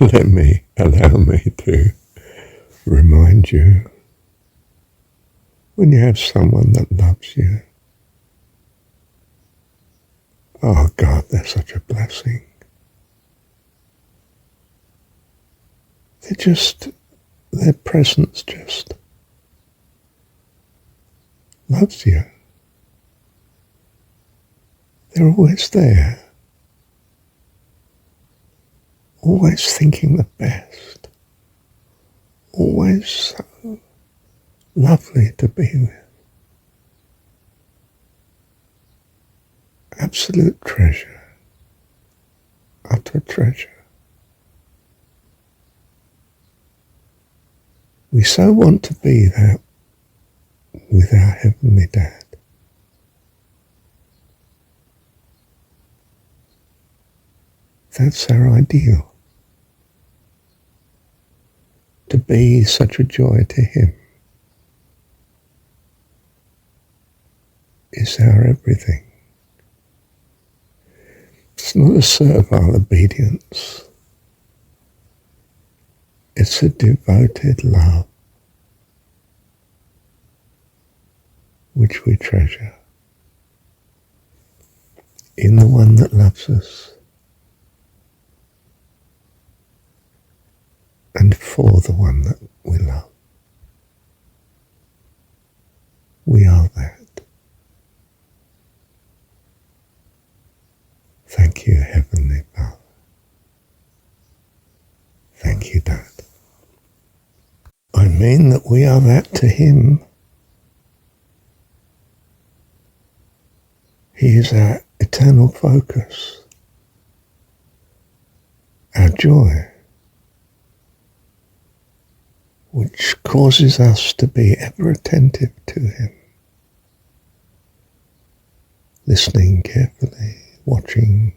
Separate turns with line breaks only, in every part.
Allow me to remind you, when you have someone that loves you, oh God, they're such a blessing. Their presence just loves you. They're always there, always thinking the best, always so lovely to be with. Absolute treasure, utter treasure. We so want to be that with our Heavenly Dad. That's our ideal. To be such a joy to Him is our everything. It's not a servile obedience. It's a devoted love which we treasure in the one that loves us and for the one that we love. We are that. Thank you, Heavenly Father. Thank you, Dad. I mean that we are that to Him. He is our eternal focus, our joy, which causes us to be ever attentive to Him, listening carefully, watching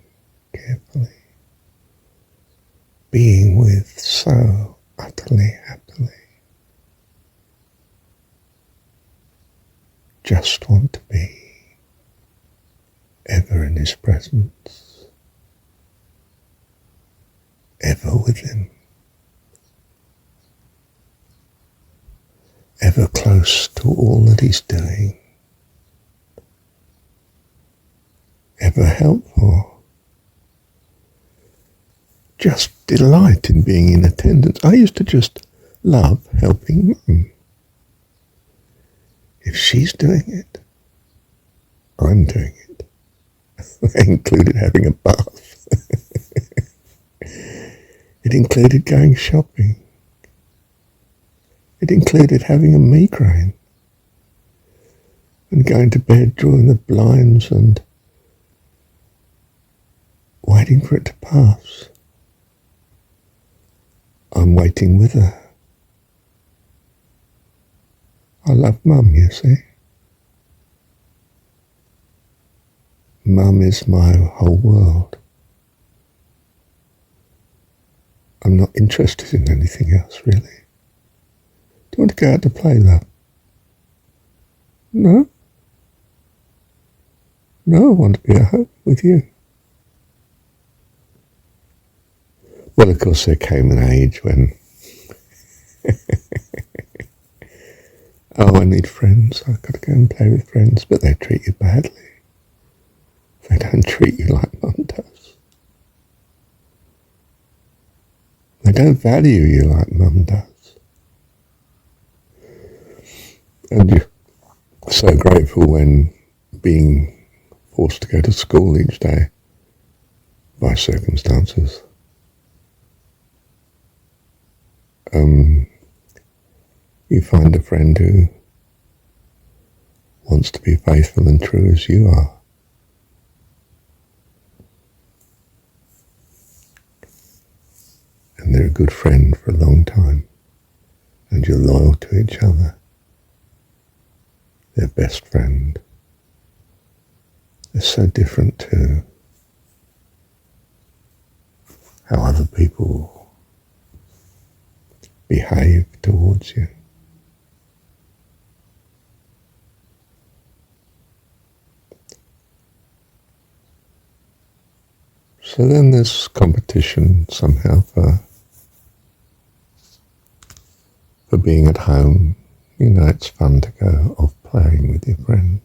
carefully, being with so utterly happily. Just want to be ever in His presence, ever with Him, ever close to all that He's doing, ever helpful, just delight in being in attendance. I used to just love helping Mum. If she's doing it, I'm doing it. That included having a bath. It included going shopping. It included having a migraine and going to bed, drawing the blinds and waiting for it to pass. I'm waiting with her. I love Mum, you see. Mum is my whole world. I'm not interested in anything else, really. Do you want to go out to play, love? No? No, I want to be at home with you. Well, of course, there came an age when oh, I need friends. I've got to go and play with friends, but they treat you badly. They don't treat you like Mum does. They don't value you like Mum does. And you're so grateful when being forced to go to school each day by circumstances. You find a friend who wants to be faithful and true as you are. And they're a good friend for a long time. And you're loyal to each other. Their best friend. They're so different to how other people behave towards you. So then there's competition somehow for for being at home. You know, it's fun to go off playing with your friend.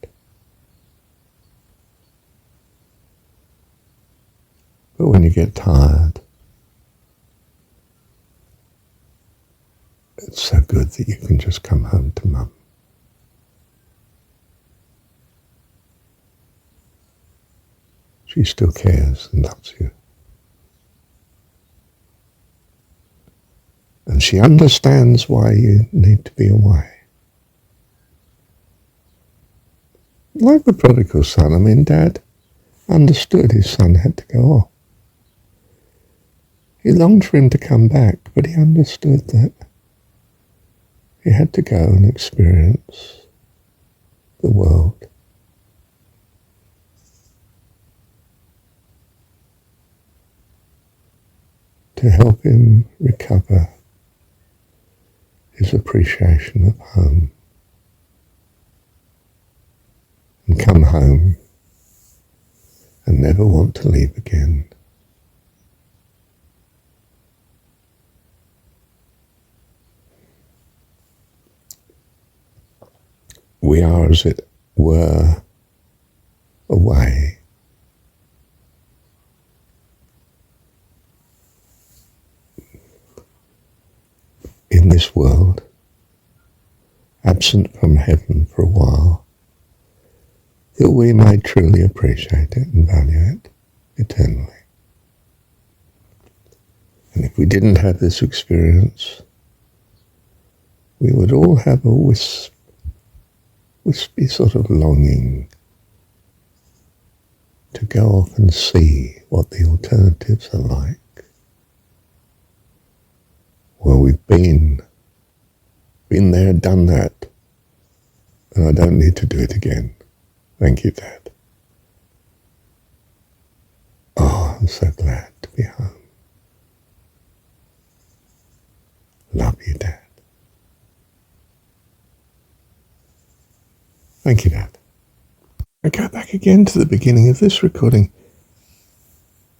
But when you get tired, it's so good that you can just come home to mum. She still cares and loves you. And she understands why you need to be away. Like the prodigal son, I mean, Dad understood his son had to go off. He longed for him to come back, but he understood that he had to go and experience the world. To help him recover his appreciation of home and come home and never want to leave again. We are, as it were, away. In this world, absent from heaven for a while, that we may truly appreciate it and value it eternally. And if we didn't have this experience, we would all have a wispy sort of longing to go off and see what the alternatives are like. Well, we've been there, done that, and I don't need to do it again. Thank you, Dad. Oh, I'm so glad to be home. Love you, Dad. Thank you, Dad. I go back again to the beginning of this recording.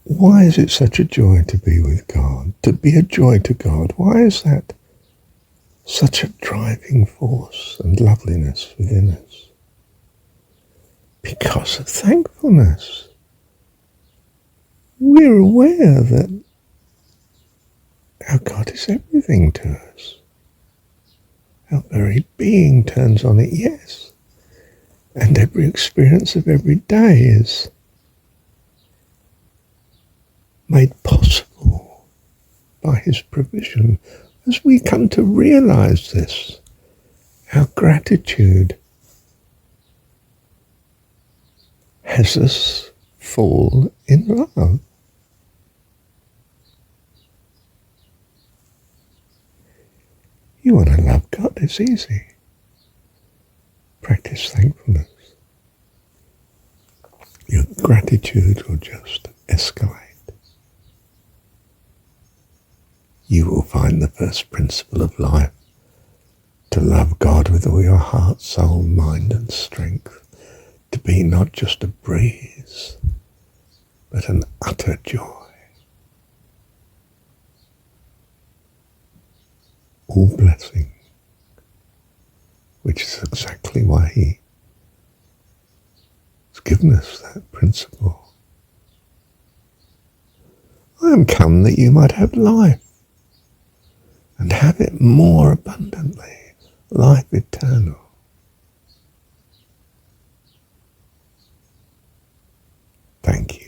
Why is it such a joy to be with God? To be a joy to God? Why is that such a driving force and loveliness within us? Because of thankfulness. We're aware that our God is everything to us. Our very being turns on it, yes. And every experience of every day is made possible by his provision. As we come to realize this, our gratitude has us fall in love. You want to love God, it's easy. Practice thankfulness. Your gratitude will just escalate. You will find the first principle of life, to love God with all your heart, soul, mind and strength, to be not just a breeze, but an utter joy. All blessing, which is exactly why he has given us that principle. I am come that you might have life, and have it more abundantly, life eternal. Thank you.